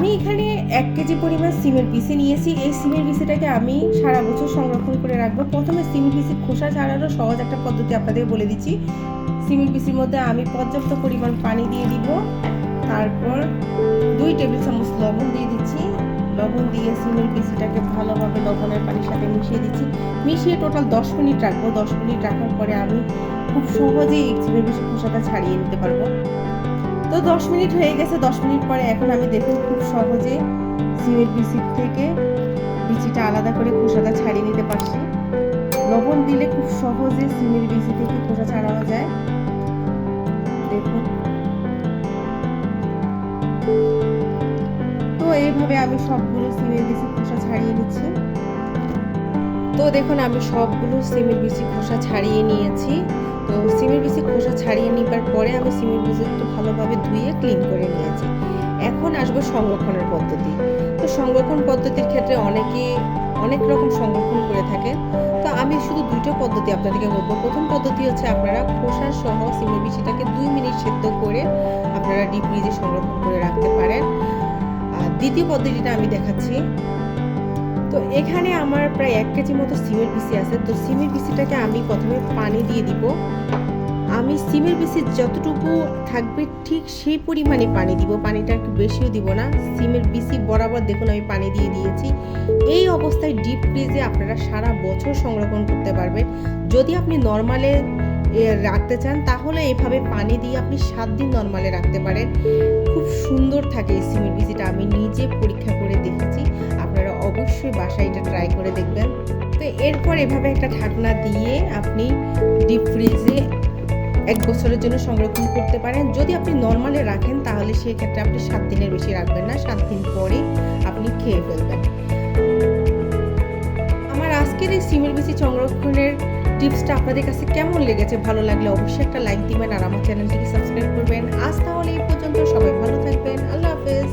আমি এখানে 1 কেজি পরিমাণ সিমের বিচি নিয়েছি। এই সিমের বিচিটাকে আমি সারা বছর সংরক্ষণ করে রাখবো। প্রথমে সিমের বিচির খোসা ছাড়ানোর সহজ একটা পদ্ধতি আপনাদের বলে দিচ্ছি। সিমের বিচির মধ্যে আমি পর্যাপ্ত পরিমাণ পানি দিয়ে দিব, তারপর 2 টেবিল চামচ লবণ দিয়ে দিচ্ছি। লবণ দিয়ে সিমের বিচিটাকে ভালোভাবে লবণের পানির সাথে মিশিয়ে দিচ্ছি। মিশিয়ে টোটাল 10 মিনিট রাখবো। 10 মিনিট রাখার পরে আমি খুব সহজেই এই সিমের বিচির খোসাটা ছাড়িয়ে নিতে পারবো। তো 10 মিনিট হয়ে গেছে। 10 মিনিট পরে এখন আমি দেখুন খুব সহজে সিমের বিচির থেকে বিচিটা আলাদা করে খোসাটা ছাড়িয়ে নিতে পারছি। লবণ দিলে খুব সহজে সিমের বিচি থেকে খোসা ছাড়ানো যায়। দেখুন, তো এইভাবে আমি সবগুলো সিমের বিচি খোসা ছাড়িয়ে নিচ্ছি। তো দেখুন আমি সবগুলো সিমের বিচি খোসা ছাড়িয়ে নিয়েছি। তো সিমের বিচি খোসা ছাড়িয়ে নেবার পরে আমি সিমের বিচি একটু ভালোভাবে ধুয়ে ক্লিন করে নিয়েছি। এখন আসবো সংরক্ষণের পদ্ধতি। তো সংরক্ষণ পদ্ধতির ক্ষেত্রে অনেকে অনেক রকম সংরক্ষণ করে থাকে। তো আমি শুধু 2টা পদ্ধতি আপনাদেরকে বলবো। প্রথম পদ্ধতি হচ্ছে আপনারা খোসা সহ সিমের বিচিটাকে 2 মিনিট সেদ্ধ করে আপনারা ডিপ ফ্রিজে সংরক্ষণ করে রাখতে পারেন। আর দ্বিতীয় পদ্ধতিটা আমি দেখাচ্ছি। তো এখানে আমার প্রায় 1 কেজি মতো সিমের বিচি আছে। তো সিমের বিচিটাকে আমি প্রথমে পানি দিয়ে দিব। আমি সিমের বিচি যতটুকু থাকবে ঠিক সেই পরিমাণে পানি দিব, পানিটা একটু বেশিও দিব না। সিমের বিচি বরাবর দেখুন আমি পানি দিয়ে দিয়েছি। এই অবস্থায় ডিপ ফ্রিজে আপনারা সারা বছর সংরক্ষণ করতে পারবেন। যদি আপনি নরমালে রাখতে চান তাহলে এভাবে পানি দিয়ে আপনি 7 দিন নরমালে রাখতে পারেন। খুব সুন্দর থাকে এই সিমের বিচিটা, আমি নিজে পরীক্ষা করে দেখেছি। আপনারা অবশ্যই বাসায় এটা ট্রাই করে দেখবেন। তো এরপর এভাবে একটা ঢাকনা দিয়ে আপনি ডিপ ফ্রিজে 1 বছরের জন্য সংরক্ষণ করতে পারেন। যদি আপনি নরমালে রাখেন তাহলে সেক্ষেত্রে আপনি 7 দিনের বেশি রাখবেন না, 7 দিন পরে আপনি খেয়ে ফেলবেন। আমার আজকের এই সিমের বিচি সংরক্ষণের টিপসটা আপনাদের কাছে কেমন লেগেছে? ভালো লাগলে অবশ্যই একটা লাইক দিবেন আর আমার চ্যানেলটিকে সাবস্ক্রাইব করবেন। আজ তাহলে এই পর্যন্ত, সবাই ভালো থাকবেন। আল্লাহ হাফেজ।